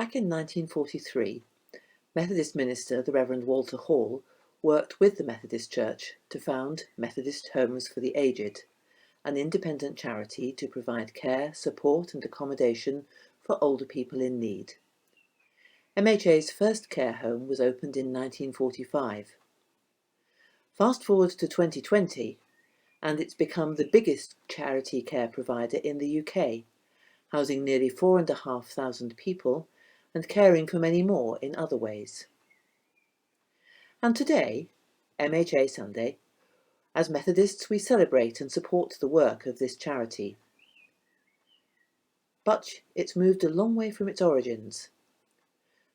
Back in 1943, Methodist minister the Reverend Walter Hall worked with the Methodist Church to found Methodist Homes for the Aged, an independent charity to provide care, support and accommodation for older people in need. MHA's first care home was opened in 1945. Fast forward to 2020, and it's become the biggest charity care provider in the UK, housing nearly 4,500 people and caring for many more in other ways. And today, MHA Sunday, as Methodists we celebrate and support the work of this charity. But it's moved a long way from its origins.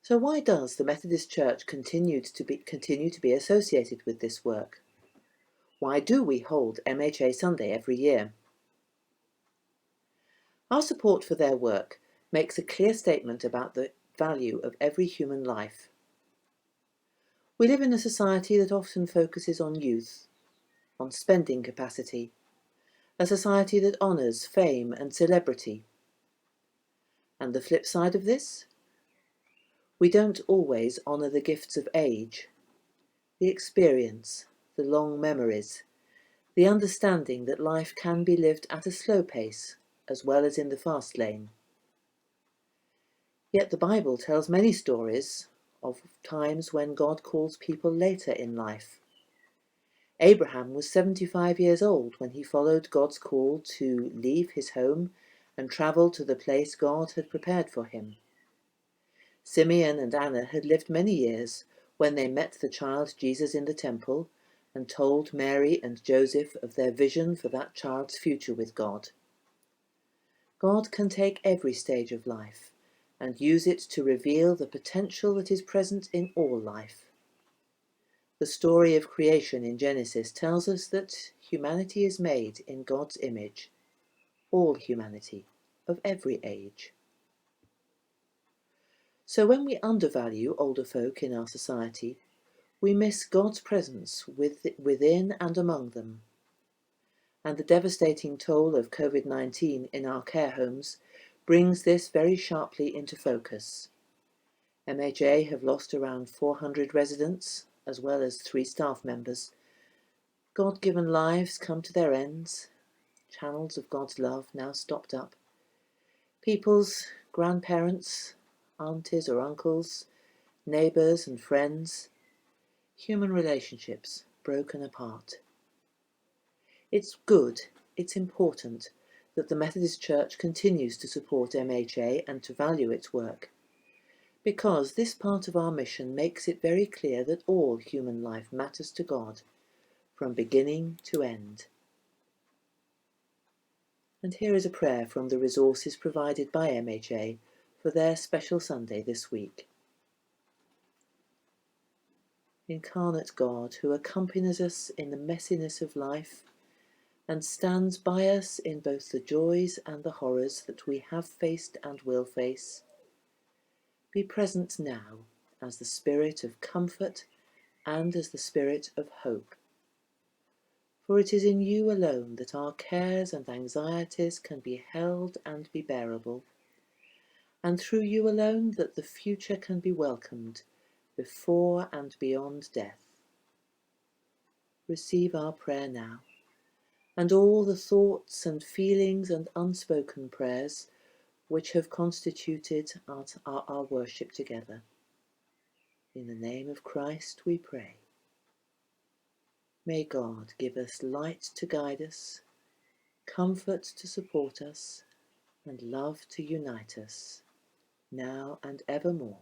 So why does the Methodist Church continue to be associated with this work? Why do we hold MHA Sunday every year? Our support for their work makes a clear statement about the value of every human life. We live in a society that often focuses on youth, on spending capacity, a society that honours fame and celebrity. And the flip side of this? We don't always honour the gifts of age, the experience, the long memories, the understanding that life can be lived at a slow pace as well as in the fast lane. Yet the Bible tells many stories of times when God calls people later in life. Abraham was 75 years old when he followed God's call to leave his home and travel to the place God had prepared for him. Simeon and Anna had lived many years when they met the child Jesus in the temple and told Mary and Joseph of their vision for that child's future with God. God can take every stage of life and use it to reveal the potential that is present in all life. The story of creation in Genesis tells us that humanity is made in God's image, all humanity, of every age. So when we undervalue older folk in our society, we miss God's presence within and among them. And the devastating toll of COVID-19 in our care homes brings this very sharply into focus. MHA have lost around 400 residents, as well as 3 staff members. God-given lives come to their ends, channels of God's love now stopped up. People's grandparents, aunties or uncles, neighbours and friends, human relationships broken apart. It's good, it's important that the Methodist Church continues to support MHA and to value its work, because this part of our mission makes it very clear that all human life matters to God, from beginning to end. And here is a prayer from the resources provided by MHA for their special Sunday this week. Incarnate God, who accompanies us in the messiness of life and stands by us in both the joys and the horrors that we have faced and will face, be present now as the Spirit of comfort and as the Spirit of hope. For it is in you alone that our cares and anxieties can be held and be bearable, and through you alone that the future can be welcomed before and beyond death. Receive our prayer now, and all the thoughts and feelings and unspoken prayers which have constituted our worship together. In the name of Christ we pray. May God give us light to guide us, comfort to support us, and love to unite us, now and evermore.